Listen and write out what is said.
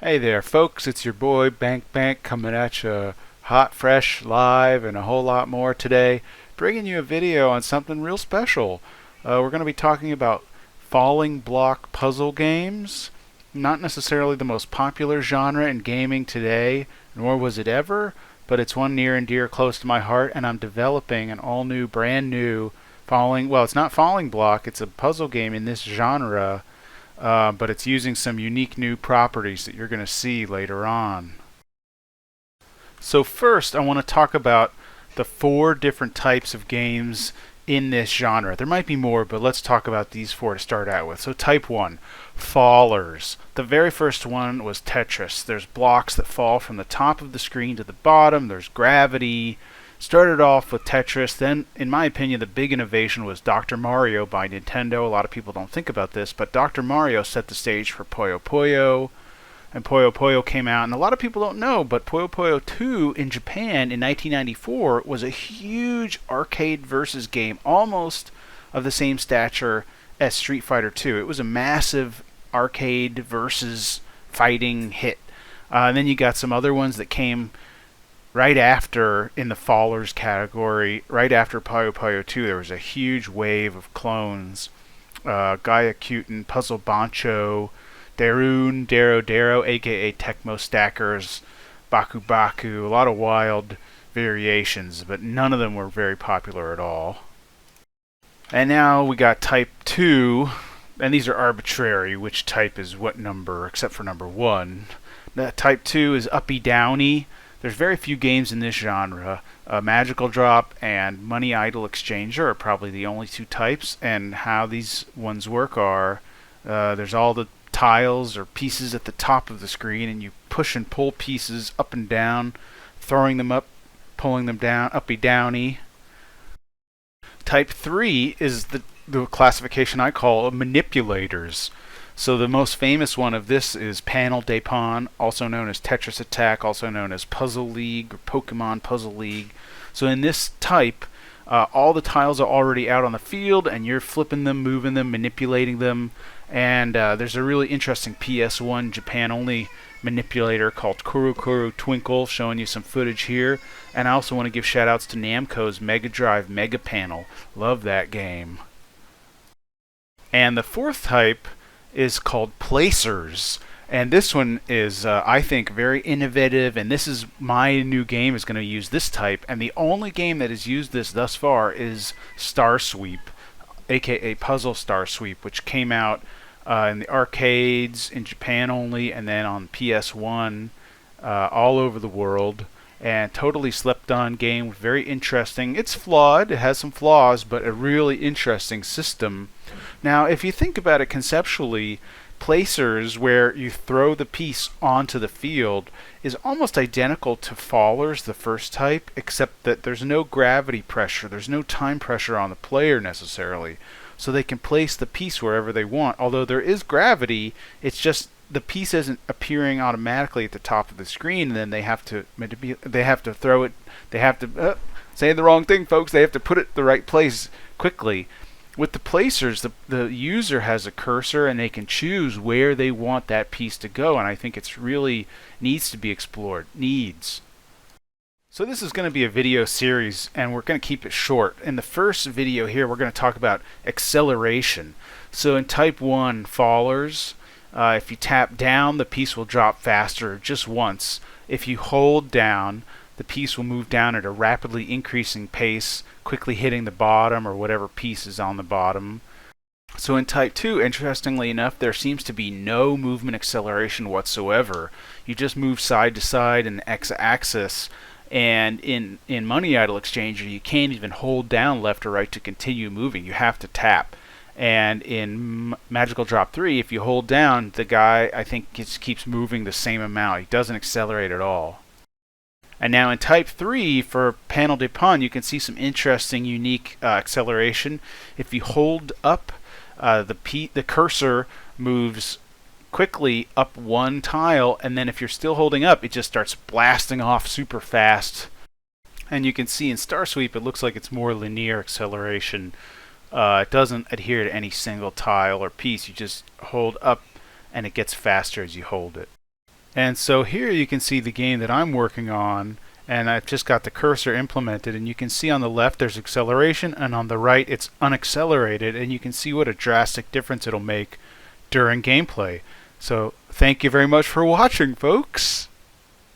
Hey there, folks. It's your boy Bank coming at you hot, fresh, live, and a whole lot more today, bringing you a video on something real special. We're going to be talking about falling block puzzle games. Not necessarily the most popular genre in gaming today, nor was it ever, but it's one near and dear close to my heart, and I'm developing an all-new, brand-new it's not falling block, it's a puzzle game in this genre, but it's using some unique new properties that you're going to see later on. So first, I want to talk about the four different types of games in this genre. There might be more, but let's talk about these four to start out with. So type 1, fallers. The very first one was Tetris. There's blocks that fall from the top of the screen to the bottom. There's gravity. Started off with Tetris, then, in my opinion, the big innovation was Dr. Mario by Nintendo. A lot of people don't think about this, but Dr. Mario set the stage for Puyo Puyo, and Puyo Puyo came out, and a lot of people don't know, but Puyo Puyo 2 in Japan in 1994 was a huge arcade versus game, almost of the same stature as Street Fighter 2. It was a massive arcade versus fighting hit. And then you got some other ones that came right after, in the Fallers category, right after Puyo Puyo 2, there was a huge wave of clones. Gaia Kyuten, Puzzle Bancho, Darun, Daro, aka Tecmo Stackers, Baku Baku, a lot of wild variations, but none of them were very popular at all. And now we got Type 2, and these are arbitrary, which type is what number, except for number 1. Type 2 is Uppy Downy. There's very few games in this genre. Magical Drop and Money Idol Exchanger are probably the only two types, and how these ones work are there's all the tiles or pieces at the top of the screen, and you push and pull pieces up and down, throwing them up, pulling them down, Uppy Downy. Type 3 is the classification I call manipulators. So the most famous one of this is Panel de Pon, also known as Tetris Attack, also known as Puzzle League or Pokemon Puzzle League. So in this type, all the tiles are already out on the field, and you're flipping them, moving them, manipulating them. And there's a really interesting PS1 Japan-only manipulator called Kuru Kuru Twinkle, showing you some footage here. And I also want to give shout-outs to Namco's Mega Drive Mega Panel. Love that game. And the fourth type is called Placers, and this one is I think very innovative, and this is my new game is going to use this type, and the only game that has used this thus far is Star Sweep, aka Puzzle Star Sweep, which came out in the arcades in Japan only, and then on PS1 all over the world, and totally slept on game, very interesting. It's flawed, it has some flaws, but a really interesting system. Now, if you think about it conceptually, Placers, where you throw the piece onto the field, is almost identical to Fallers, the first type, except that there's no gravity pressure, there's no time pressure on the player necessarily. So they can place the piece wherever they want. Although there is gravity, it's just the piece isn't appearing automatically at the top of the screen, and then they have to throw it, they have to, saying the wrong thing, folks, they have to put it the right place quickly. With the placers, the user has a cursor, and they can choose where they want that piece to go, and I think it's really needs to be explored. So this is going to be a video series, and we're going to keep it short. In the first video here, we're going to talk about acceleration. So in Type 1, Fallers, if you tap down, the piece will drop faster just once. If you hold down, the piece will move down at a rapidly increasing pace, quickly hitting the bottom or whatever piece is on the bottom. So in Type 2, interestingly enough, there seems to be no movement acceleration whatsoever. You just move side to side in the x-axis, and in Money Idol Exchanger, you can't even hold down left or right to continue moving. You have to tap. And in Magical Drop 3, if you hold down, the guy, I think, just keeps moving the same amount. He doesn't accelerate at all. And now in Type 3, for Panel de Pon, you can see some interesting, unique acceleration. If you hold up, the cursor moves quickly up one tile, and then if you're still holding up, it just starts blasting off super fast. And you can see in Star Sweep, it looks like it's more linear acceleration. It doesn't adhere to any single tile or piece. You just hold up, and it gets faster as you hold it. And so here you can see the game that I'm working on, and I've just got the cursor implemented, and you can see on the left there's acceleration, and on the right it's unaccelerated, and you can see what a drastic difference it'll make during gameplay. So thank you very much for watching, folks.